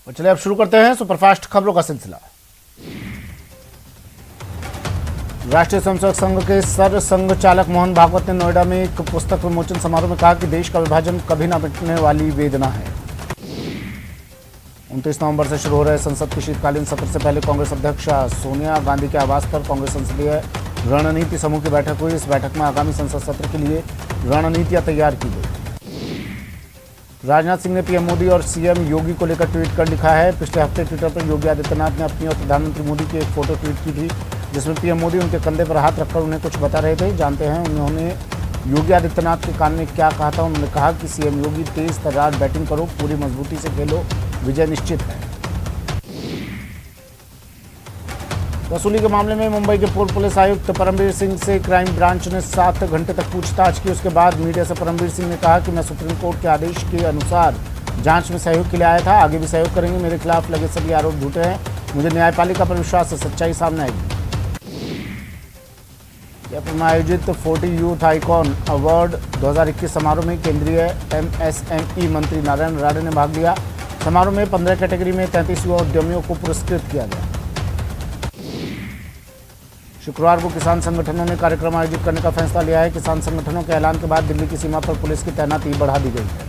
और चलिए अब शुरू करते हैं सुपरफास्ट खबरों का सिलसिला। राष्ट्रीय स्वयंसेवक संघ के सर संघ चालक मोहन भागवत ने नोएडा में एक पुस्तक विमोचन समारोह में कहा कि देश का विभाजन कभी न मिटने वाली वेदना है। 29 नवंबर से शुरू हो रहे संसद के शीतकालीन सत्र से पहले कांग्रेस अध्यक्ष सोनिया गांधी के आवास पर कांग्रेस संसदीय रणनीति समूह की बैठक हुई। इस बैठक में आगामी संसद सत्र के लिए रणनीतियां तैयार की गई। राजनाथ सिंह ने पीएम मोदी और सीएम योगी को लेकर ट्वीट कर लिखा है। पिछले हफ्ते ट्विटर पर योगी आदित्यनाथ ने अपनी और प्रधानमंत्री मोदी की एक फोटो ट्वीट की थी, जिसमें पीएम मोदी उनके कंधे पर हाथ रखकर उन्हें कुछ बता रहे थे। जानते हैं उन्होंने योगी आदित्यनाथ के कान में क्या कहा था। उन्होंने कहा कि सीएम योगी तेज तर्रार बैटिंग करो, पूरी मजबूती से खेलो, विजय निश्चित है। वसूली के मामले में मुंबई के पूर्व पुलिस आयुक्त परमवीर सिंह से क्राइम ब्रांच ने 7 घंटे तक पूछताछ की। उसके बाद मीडिया से परमवीर सिंह ने कहा कि मैं सुप्रीम कोर्ट के आदेश के अनुसार जांच में सहयोग के लिए आया था, आगे भी सहयोग करेंगे। मेरे खिलाफ लगे सभी आरोप झूठे हैं, मुझे न्यायपालिका पर विश्वास है, सच्चाई सामने आएगी। जयपुर में आयोजित 40 यूथ आइकॉन अवार्ड 2021 समारोह में केंद्रीय एमएसएमई मंत्री नारायण राणे ने भाग लिया। समारोह में 15 कैटेगरी में 33 युवा उद्यमियों को पुरस्कृत किया गया। शुक्रवार को किसान संगठनों ने कार्यक्रम आयोजित करने का फैसला लिया है। किसान संगठनों के ऐलान के बाद दिल्ली की सीमा पर पुलिस की तैनाती बढ़ा दी गई है।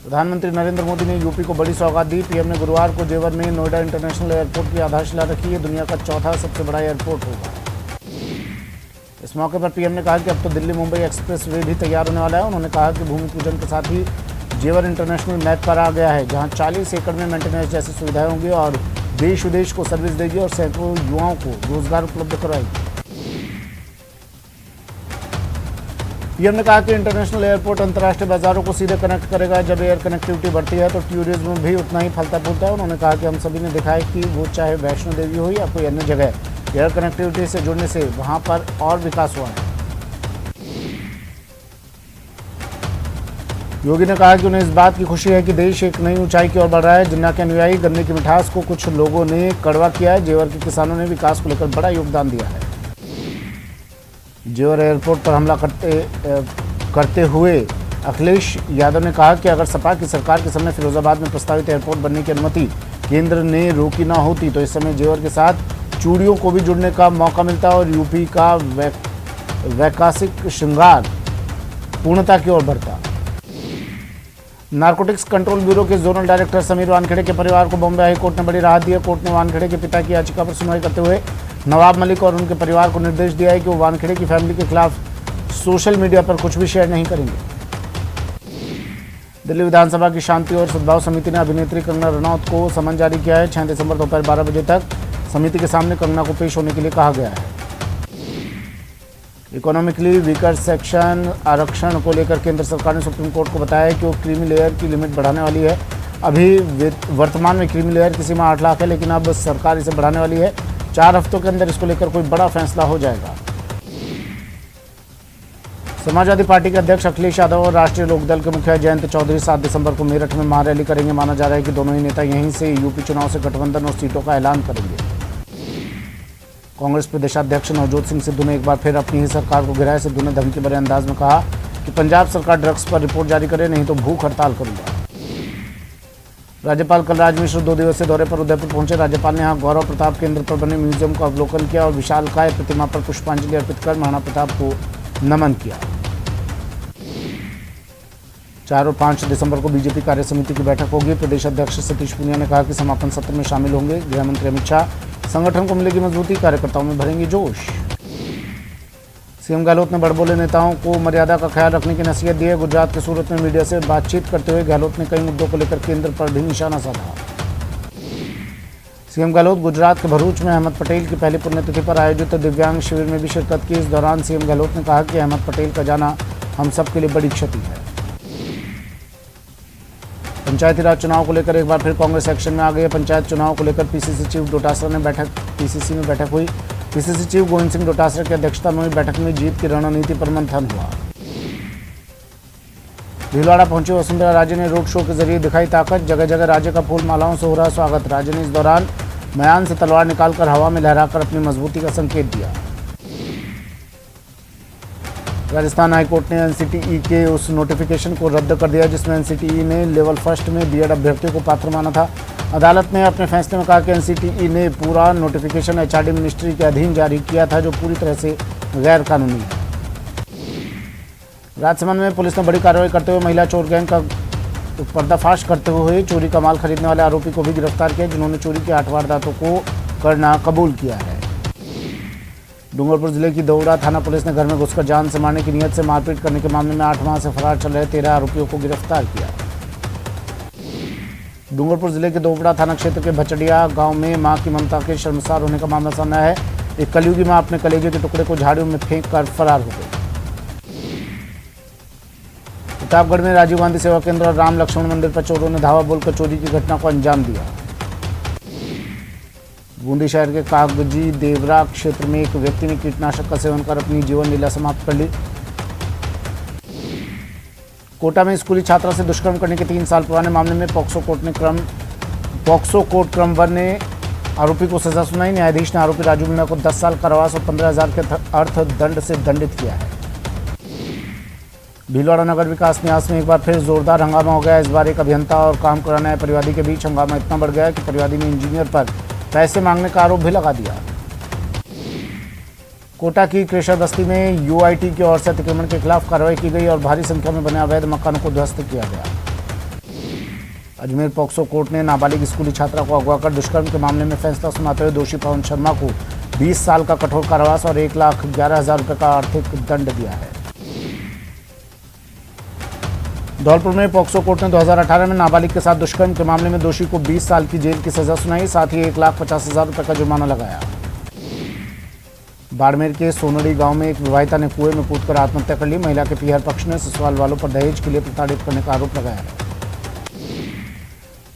प्रधानमंत्री नरेंद्र मोदी ने यूपी को बड़ी सौगात दी। पीएम ने गुरुवार को जेवर में नोएडा इंटरनेशनल एयरपोर्ट की आधारशिला रखी। ये दुनिया का चौथा सबसे बड़ा एयरपोर्ट होगा। इस मौके पर पीएम ने कहा कि अब तो दिल्ली मुंबई एक्सप्रेस वे भी तैयार होने वाला है। उन्होंने कहा कि भूमि पूजन के साथ ही जेवर इंटरनेशनल मैप पर आ गया है, जहां 40 एकड़ में मेंटेनेंस जैसी सुविधाएं होंगी और देश विदेश को सर्विस देगी और सैकड़ों युवाओं को रोजगार उपलब्ध करवाएगी। पीएम ने कहा कि इंटरनेशनल एयरपोर्ट अंतर्राष्ट्रीय बाजारों को सीधे कनेक्ट करेगा। जब एयर कनेक्टिविटी बढ़ती है तो टूरिज्म भी उतना ही फलता फूलता है। उन्होंने कहा कि हम सभी ने देखा है कि वो चाहे वैष्णो देवी हो या कोई अन्य जगह, एयर कनेक्टिविटी से जुड़ने से वहां पर और विकास हुआ है। योगी ने कहा कि उन्हें इस बात की खुशी है कि देश एक नई ऊंचाई की ओर बढ़ रहा है। जिन्ना के अनुयायी गन्ने की मिठास को कुछ लोगों ने कड़वा किया है। जेवर के किसानों ने विकास को लेकर बड़ा योगदान दिया है। जेवर एयरपोर्ट पर हमला करते हुए अखिलेश यादव ने कहा कि अगर सपा की सरकार के समय फिरोजाबाद में प्रस्तावित एयरपोर्ट बनने की अनुमति केंद्र ने रोकी ना होती तो इस समय जेवर के साथ चूड़ियों को भी जुड़ने का मौका मिलता और यूपी का वैकासिक श्रृंगार पूर्णता की ओर बढ़ता। नारकोटिक्स कंट्रोल ब्यूरो के जोनल डायरेक्टर समीर वानखेड़े के परिवार को बॉम्बे हाई कोर्ट ने बड़ी राहत दी है। कोर्ट ने वानखेड़े के पिता की याचिका पर सुनवाई करते हुए नवाब मलिक और उनके परिवार को निर्देश दिया है कि वो वानखेड़े की फैमिली के खिलाफ सोशल मीडिया पर कुछ भी शेयर नहीं करेंगे। दिल्ली विधानसभा की शांति और सद्भाव समिति ने अभिनेत्री कंगना रनौत को समन जारी किया है। 6 दिसंबर दोपहर 12 बजे तक समिति के सामने कंगना को पेश होने के लिए कहा गया है। इकोनॉमिकली वीकर सेक्शन आरक्षण को लेकर केंद्र सरकार ने सुप्रीम कोर्ट को बताया है कि वो क्रीमी लेयर की लिमिट बढ़ाने वाली है। अभी वर्तमान में क्रीमी लेयर की सीमा 8 लाख है, लेकिन अब सरकार इसे बढ़ाने वाली है। 4 हफ्तों के अंदर इसको लेकर कोई बड़ा फैसला हो जाएगा। समाजवादी पार्टी के अध्यक्ष अखिलेश यादव और राष्ट्रीय लोकदल के मुखिया जयंत चौधरी 7 दिसंबर को मेरठ में महारैली करेंगे। माना जा रहा है कि दोनों ही नेता यहीं से यूपी चुनाव से गठबंधन और सीटों का ऐलान करेंगे। कांग्रेस प्रदेशाध्यक्ष नवजोत सिंह सिद्धू ने एक बार फिर अपनी ही सरकार को गिराया। सिद्धू ने धमकी भरे अंदाज में कहा कि पंजाब सरकार ड्रग्स पर रिपोर्ट जारी करे, नहीं तो भूख हड़ताल करूंगा। राज्यपाल कलराज मिश्र 2 दिवसीय दौरे पर उदयपुर पहुंचे। राज्यपाल ने यहां गौरव प्रताप केंद्र पर बने म्यूजियम का अवलोकन किया और विशालकाय प्रतिमा पर पुष्पांजलि अर्पित कर महाराणा प्रताप को नमन किया। 4 और 5 दिसंबर को बीजेपी कार्य समिति की बैठक होगी। प्रदेश अध्यक्ष सतीश पूनिया ने कहा कि समापन सत्र में शामिल होंगे गृह मंत्री अमित शाह। संगठन को मिलेगी मजबूती, कार्यकर्ताओं में भरेंगे जोश। सीएम गहलोत ने बड़बोले नेताओं को मर्यादा का ख्याल रखने की नसीहत दी है। गुजरात के सूरत में मीडिया से बातचीत करते हुए गहलोत ने कई मुद्दों को लेकर केंद्र पर भी निशाना साधा। सीएम गहलोत गुजरात के भरूच में अहमद पटेल की पहली पुण्यतिथि पर आयोजित दिव्यांग शिविर में भी शिरकत की। इस दौरान सीएम गहलोत ने कहा कि अहमद पटेल का जाना हम सबके लिए बड़ी क्षति है। पंचायती राज चुनाव को लेकर एक बार फिर कांग्रेस एक्शन में आ गई है। पंचायत चुनाव को लेकर पीसीसी चीफ डोटासरा में बैठक हुई। पीसीसी चीफ गोविंद सिंह डोटासरा की अध्यक्षता में हुई बैठक में जीत की रणनीति पर मंथन हुआ। भीलवाड़ा पहुंची वसुंधरा राजे ने रोड शो के जरिए दिखाई ताकत। जगह जगह राजे का फूल मालाओं से हो रहा स्वागत। राजे ने इस दौरान म्यान से तलवार निकालकर हवा में लहराकर अपनी मजबूती का संकेत दिया। राजस्थान हाईकोर्ट ने एनसीटीई के उस नोटिफिकेशन को रद्द कर दिया जिसमें एनसीटीई ने लेवल फर्स्ट में बीएड अभ्यर्थियों को पात्र माना था। अदालत ने अपने फैसले में कहा कि एनसीटीई ने पूरा नोटिफिकेशन एचआरडी मिनिस्ट्री के अधीन जारी किया था जो पूरी तरह से गैर कानूनी है। राजसमंद में पुलिस ने बड़ी कार्रवाई करते हुए महिला चोर गैंग का पर्दाफाश करते हुए चोरी का माल खरीदने वाले आरोपी को भी गिरफ्तार किया जिन्होंने चोरी की 8 वारदातों को करना कबूल किया है। डूंगरपुर जिले की दौड़ा थाना पुलिस ने घर में घुसकर जान से मारने की नीयत से मारपीट करने के मामले में 8 माह से फरार चल रहे 13 आरोपियों को गिरफ्तार किया। डूंगरपुर जिले के दोबड़ा थाना क्षेत्र के भचड़िया गांव में मां की ममता के शर्मसार होने का मामला सामने आया है। एक कलयुगी मां अपने कलेजे के टुकड़े को झाड़ियों में फेंक कर फरार हो गई। प्रतापगढ़ में राजीव गांधी सेवा केंद्र और राम लक्ष्मण मंदिर पर चोरों ने धावा बोलकर चोरी की घटना को अंजाम दिया। बूंदी शहर के कागजी देवरा क्षेत्र में एक व्यक्ति ने कीटनाशक का सेवन कर अपनी जीवन लीला समाप्त कर ली। कोटा में स्कूली छात्रा से दुष्कर्म करने के 3 साल पुराने मामले में पॉक्सो कोर्ट क्रम 1 ने आरोपी को सजा सुनाई। न्यायाधीश ने आरोपी राजू मीणा को 10 साल कारावास और 15,000 के अर्थदंड से दंडित किया है। भीलवाड़ा नगर विकास न्यास में एक बार फिर जोरदार हंगामा हो गया। इस बार एक अभियंता और काम कराने आए परिवादी के बीच हंगामा इतना बढ़ गया कि परिवादी ने इंजीनियर पर पैसे मांगने का आरोप भी लगा दिया। कोटा की क्रेशर बस्ती में यूआईटी की ओर से अतिक्रमण के खिलाफ कार्रवाई की गई और भारी संख्या में बने अवैध मकानों को ध्वस्त किया गया। अजमेर पॉक्सो कोर्ट ने नाबालिग स्कूली छात्रा को अगवा कर दुष्कर्म के मामले में फैसला सुनाते हुए दोषी पवन शर्मा को 20 साल का कठोर कारावास और 1,11,000 रुपये का आर्थिक दंड दिया है। धौलपुर में पॉक्सो कोर्ट ने 2018 में नाबालिग के साथ दुष्कर्म के मामले में दोषी को 20 साल की जेल की सजा सुनाई, साथ ही 1,50,000 रुपये का जुर्माना लगाया। बाड़मेर के सोनड़ी गांव में एक विवाहिता ने कुएं में कूदकर आत्महत्या कर ली। महिला के पीहर पक्ष ने ससुराल वालों पर दहेज के लिए प्रताड़ित करने का आरोप लगाया है।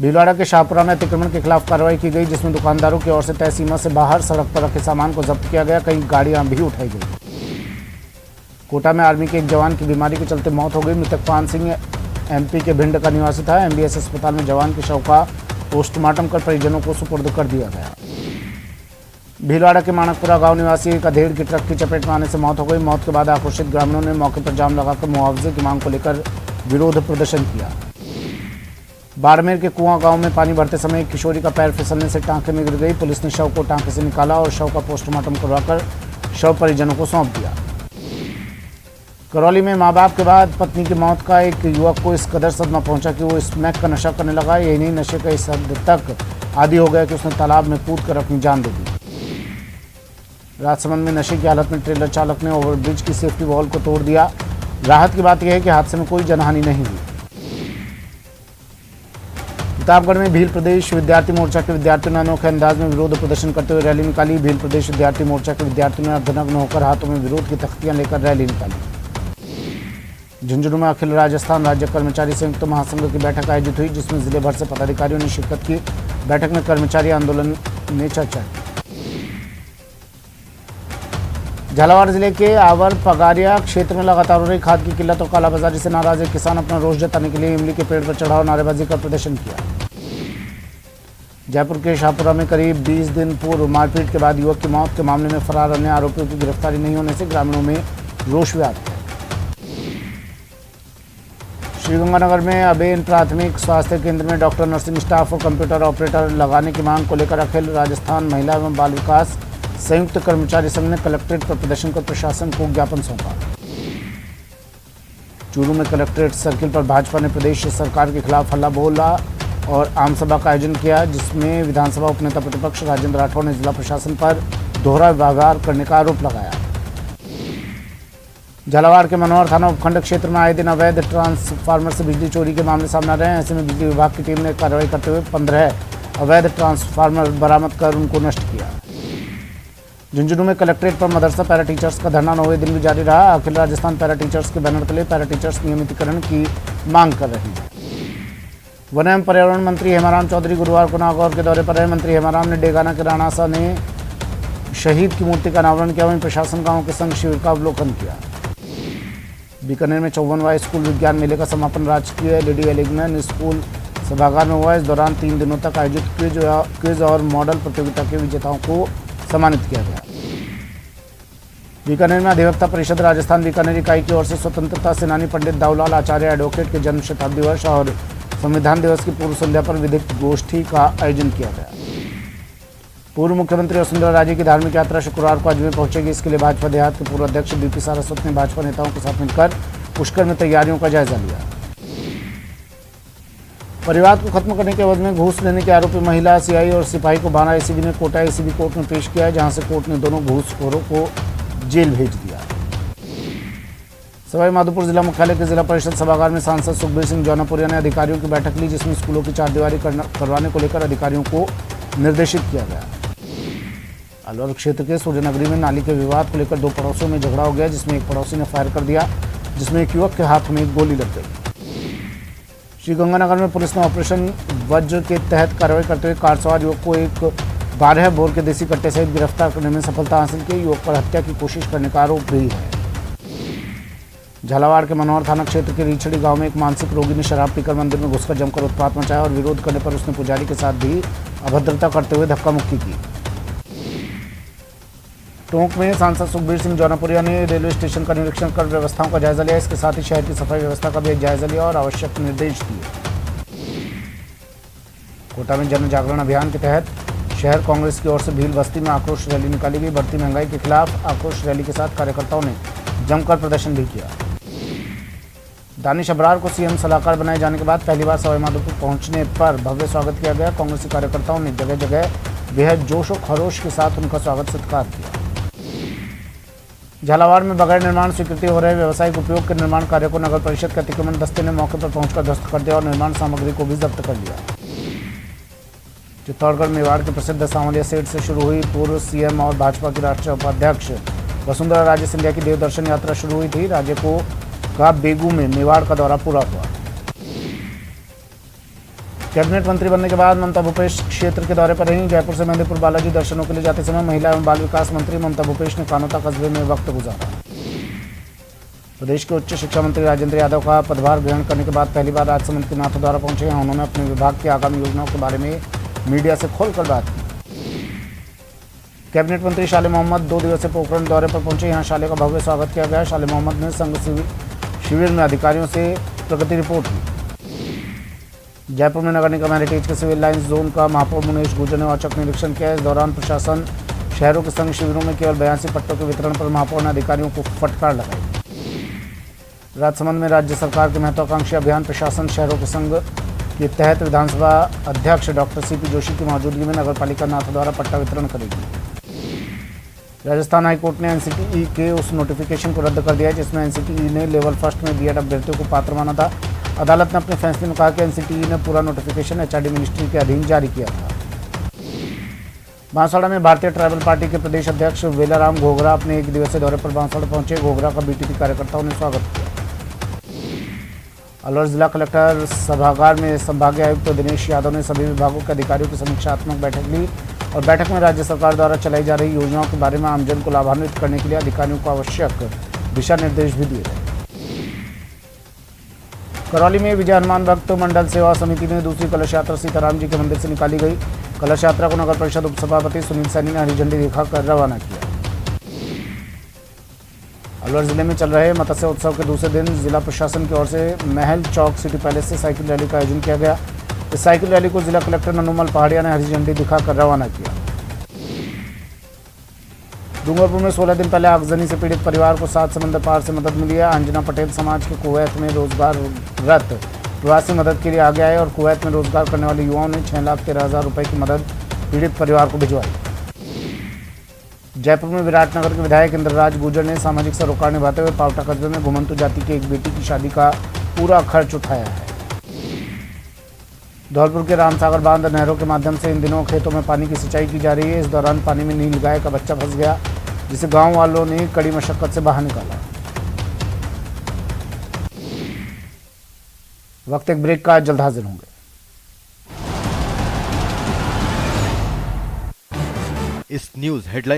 भीलवाड़ा के शाहपुरा में अतिक्रमण के खिलाफ कार्रवाई की गई जिसमें दुकानदारों की ओर से तय सीमा से बाहर सड़क पर रखे सामान को जब्त किया गया। कई गाड़ियां भी उठाई गई। कोटा में आर्मी के एक जवान की बीमारी के चलते मौत हो गई। मृतक पान सिंह एमपी के भिंड का निवासी था। एमबीएस अस्पताल में जवान के शव का पोस्टमार्टम कर परिजनों को सुपुर्द कर दिया गया। भीलवाड़ा के माणकपुरा गांव निवासी एक अधेड़ की ट्रक की चपेट में आने से मौत हो गई। मौत के बाद आक्रोशित ग्रामीणों ने मौके पर जाम लगाकर मुआवजे की मांग को लेकर विरोध प्रदर्शन किया। बाड़मेर के कुआं गांव में पानी भरते समय एक किशोरी का पैर फिसलने से टांके में गिर गई। पुलिस ने शव को टांके से निकाला और शव का पोस्टमार्टम करवाकर शव परिजनों को सौंप दिया। करौली में मां बाप के बाद पत्नी की मौत का एक युवक को इस कदर सदमा पहुंचा कि वो स्मैक का नशा करने लगा। यही नहीं, नशे का इस हद तक आदी हो गया कि उसने तालाब में कूदकर अपनी जान दे दी। राजसमंद में नशे की हालत में ट्रेलर चालक ने ओवरब्रिज की सेफ्टी वॉल को तोड़ दिया। राहत की बात यह है कि हादसे में कोई जनहानि नहीं हुई। प्रतापगढ़ में भील प्रदेश विद्यार्थी मोर्चा के विद्यार्थियों ने अनोखे अंदाज में विरोध प्रदर्शन करते हुए रैली निकाली। भील प्रदेश विद्यार्थी मोर्चा के विद्यार्थियों ने अर्धनग्न होकर हाथों में विरोध की तख्तियां लेकर रैली निकाली। झुंझुनू में अखिल राजस्थान राज्य कर्मचारी संयुक्त महासंघ की बैठक आयोजित हुई जिसमें जिले भर से पदाधिकारियों ने शिरकत की। बैठक में कर्मचारी आंदोलन में चर्चा की। झालावाड़ जिले के आवर पगारिया क्षेत्र में लगातार हो रही खाद की किल्लत और कालाबाजारी से नाराज एक किसान अपना रोष जताने के लिए इमली के पेड़ पर चढ़ा और नारेबाजी का प्रदर्शन किया। जयपुर के शाहपुरा में करीब 20 दिन पूर्व मारपीट के बाद युवक की मौत के मामले में फरार अन्य आरोपियों की गिरफ्तारी नहीं होने से ग्रामीणों में रोष व्याप्त है। श्रीगंगानगर में अबेन प्राथमिक स्वास्थ्य केंद्र में डॉक्टर, नर्सिंग स्टाफ और कंप्यूटर ऑपरेटर लगाने की मांग को लेकर अखिल राजस्थान महिला एवं बाल विकास संयुक्त कर्मचारी संघ ने कलेक्ट्रेट पर प्रदर्शन कर प्रशासन को ज्ञापन सौंपा। चूरू में कलेक्ट्रेट सर्किल पर भाजपा ने प्रदेश सरकार के खिलाफ हल्ला बोला और आमसभा का आयोजन किया जिसमें विधानसभा उपनेता प्रतिपक्ष राजेंद्र राठौड़ ने जिला प्रशासन पर दोहरा व्यवहार करने का आरोप लगाया। झालावाड़ के मनोहर थाना उपखंड क्षेत्र में आए दिन अवैध ट्रांसफार्मर से बिजली चोरी के मामले सामने आ रहे हैं। ऐसे में बिजली विभाग की टीम ने कार्रवाई करते हुए 15 अवैध ट्रांसफार्मर बरामद कर उनको नष्ट किया। झुंझुनू में कलेक्ट्रेट पर मदरसा पैरा टीचर्स का धरना 9वें दिन भी जारी रहा। अखिल राजस्थान पैरा टीचर्स के बैनर तले पैरा टीचर्स नियमितीकरण की मांग कर रहे हैं। वन एवं पर्यावरण मंत्री हेमाराम चौधरी गुरुवार को नागौर के दौरे पर रहे। मंत्री हेमाराम ने डेगाना के राणासा ने शहीद की मूर्ति का अनावरण किया। वहीं प्रशासन गांव के संग शिविर का अवलोकन किया। बीकानेर में 54वां स्कूल विज्ञान मेले का समापन राजकीय लेडी एलिगनन स्कूल सभागार में हुआ। इस दौरान 3 दिनों तक आयोजित क्विज और मॉडल प्रतियोगिता के विजेताओं को सम्मानित किया गया। बीकानेर में अधिवक्ता परिषद राजस्थान बीकानेर इकाई की ओर से स्वतंत्रता सेनानी पंडित दाऊलाल आचार्य एडवोकेट के जन्म शताब्दी वर्ष और संविधान दिवस की पूर्व संध्या पर विधिक गोष्ठी का आयोजन किया गया। पूर्व मुख्यमंत्री वसुंधरा राजे की धार्मिक यात्रा शुक्रवार को अजमेर पहुंचेगी। इसके लिए भाजपा देहात के पूर्व अध्यक्ष बीपी सारस्वत ने भाजपा नेताओं के साथ मिलकर पुष्कर में तैयारियों का जायजा लिया। परिवार को खत्म करने के एवज में घूस लेने के आरोपी महिला सीआई और सिपाही को बाना एसीबी ने कोटा एसीबी कोर्ट में पेश किया है, जहां से कोर्ट ने दोनों घूसखोरों को जेल भेज दिया। सवाई माधोपुर जिला मुख्यालय के जिला परिषद सभागार में सांसद सुखबीर सिंह जौनापुरिया ने अधिकारियों की बैठक ली, जिसमें स्कूलों की चारदीवारी करवाने को लेकर अधिकारियों को निर्देशित किया गया। अलवर क्षेत्र के सूर्यनगरी में नाली के विवाद को लेकर दो पड़ोसियों में झगड़ा हो गया, जिसमें एक पड़ोसी ने फायर कर दिया, जिसमें एक युवक के हाथ में एक गोली लग गई। श्रीगंगानगर में पुलिस ने ऑपरेशन वज्र के तहत कार्रवाई करते हुए कार सवार युवक को एक 12 बोर के देसी कट्टे सहित गिरफ्तार करने में सफलता हासिल की। युवक पर हत्या की कोशिश करने का आरोप भी है। झालावाड़ के मनोहर थाना क्षेत्र के रीछड़ी गांव में एक मानसिक रोगी ने शराब पीकर मंदिर में घुसकर जमकर उत्पात मचाया और विरोध करने पर उसने पुजारी के साथ भी अभद्रता करते हुए धक्का मुक्की की। टोंक में सांसद सुखबीर सिंह जौनापुरिया ने रेलवे स्टेशन का निरीक्षण कर व्यवस्थाओं का जायजा लिया। इसके साथ ही शहर की सफाई व्यवस्था का भी एक जायजा लिया और आवश्यक निर्देश दिए। कोटा में जन जागरण अभियान के तहत शहर कांग्रेस की ओर से भील बस्ती में आक्रोश रैली निकाली गई। बढ़ती महंगाई के खिलाफ आक्रोश रैली के साथ कार्यकर्ताओं ने जमकर प्रदर्शन भी किया। दानिश अबरार को सीएम सलाहकार बनाए जाने के बाद पहली बार सवाई माधोपुर पहुंचने पर भव्य स्वागत किया गया। कांग्रेसी कार्यकर्ताओं ने जगह जगह बेहद जोश और खरोश के साथ उनका स्वागत सत्कार किया। झालावाड़ में बगैर निर्माण स्वीकृति हो रहे व्यावसायिक उपयोग के निर्माण कार्य को नगर परिषद के अतिक्रमण दस्ते ने मौके पर पहुंचकर ध्वस्त कर दिया और निर्माण सामग्री को भी जब्त कर लिया। चित्तौड़गढ़ मेवाड़ के प्रसिद्ध सांवलिया सेठ से शुरू हुई पूर्व सीएम और भाजपा की राष्ट्रीय उपाध्यक्ष वसुंधरा राजे सिंधिया की देवदर्शन यात्रा शुरू हुई थी। राज्य का बेगू में मेवाड़ का दौरा पूरा हुआ। कैबिनेट मंत्री बनने के बाद ममता भूपेश क्षेत्र के दौरे पर रहीं। जयपुर से मेहंदीपुर बालाजी दर्शनों के लिए जाते समय महिला एवं बाल विकास मंत्री ममता भूपेश ने कानोता कस्बे में वक्त गुजारा। प्रदेश के उच्च शिक्षा मंत्री राजेंद्र यादव का पदभार ग्रहण करने के बाद पहली बार राजसमंद के नाथद्वारा पहुंचे। यहाँ उन्होंने अपने विभाग की आगामी योजनाओं के बारे में मीडिया से खोलकर बात की। कैबिनेट मंत्री शाले मोहम्मद 2 दिवसीय पोखरण दौरे पर पहुंचे। यहाँ शाले का भव्य स्वागत किया गया। शाले मोहम्मद ने संघ शिविर में अधिकारियों से प्रगति रिपोर्ट ली। जयपुर में नगर निगम हेरिटेज के सिविल लाइन्स जोन का महापौर मुनेश गुर्जर ने औचक निरीक्षण किया। इस दौरान प्रशासन शहरों के संघ शिविरों में केवल 82 पट्टों के वितरण पर महापौर ने अधिकारियों को फटकार लगाई। राजसमंद में राज्य सरकार के महत्वाकांक्षी अभियान प्रशासन शहरों के संघ के तहत विधानसभा अध्यक्ष डॉक्टर सीपी जोशी की मौजूदगी में नगरपालिका नाथद्वारा पट्टा वितरण करेगी। राजस्थान हाईकोर्ट ने एनसीटीई के उस नोटिफिकेशन को रद्द कर दिया है जिसमें एनसीटीई ने लेवल फर्स्ट में बीएड अभ्यर्थियों को पात्र माना था। अदालत ने अपने फैसले में कहा कि एनसीटीई ने पूरा नोटिफिकेशन एचआरडी मिनिस्ट्री के अधीन जारी किया था। बांसवाड़ा में भारतीय ट्राइबल पार्टी के प्रदेश अध्यक्ष वेलाराम घोगरा अपने 1 दिवसीय दौरे पर बांसवाड़ा पहुंचे। घोगरा का बीटीपी कार्यकर्ताओं ने स्वागत किया। अलवर जिला कलेक्टर सभागार में संभागीय आयुक्त दिनेश यादव ने सभी विभागों के अधिकारियों की समीक्षात्मक बैठक ली और बैठक में राज्य सरकार द्वारा चलाई जा रही योजनाओं के बारे में आमजन को लाभान्वित करने के लिए अधिकारियों को आवश्यक दिशा निर्देश भी दिए गए। करौली में विजय हनुमान भक्त मंडल सेवा समिति ने दूसरी कलश यात्रा सीताराम जी के मंदिर से निकाली गई। कलश यात्रा को नगर परिषद उपसभापति सुनील सैनी ने हरी झंडी दिखाकर रवाना किया। अलवर जिले में चल रहे मत्स्य उत्सव के दूसरे दिन जिला प्रशासन की ओर से महल चौक सिटी पैलेस से साइकिल रैली का आयोजन किया गया। इस साइकिल रैली को जिला कलेक्टर ननुमल पहाड़िया ने हरी झंडी दिखाकर रवाना किया। डूंगरपुर में 16 दिन पहले आगजनी से पीड़ित परिवार को 7 समंदर पार से मदद मिली है। अंजना पटेल समाज के कुवैत में रोजगाररत प्रवासी मदद के लिए आगे आए और कुवैत में रोजगार करने वाले युवाओं ने 6,13,000 रुपए की मदद पीड़ित परिवार को भिजवाई। जयपुर में विराटनगर के विधायक इंद्रराज गुर्जर ने सामाजिक सरोकार निभाते हुए पावटा कस्बे में घुमंतु जाति की एक बेटी की शादी का पूरा खर्च उठाया है। धौलपुर के रामसागर बांध नहरों के माध्यम से इन दिनों खेतों में पानी की सिंचाई की जा रही है। इस दौरान पानी में नील गाय का बच्चा फंस गया, जिसे गांव वालों ने कड़ी मशक्कत से बाहर निकाला। वक्त एक ब्रेक का, जल्द हाजिर होंगे। इस न्यूज हेडलाइंस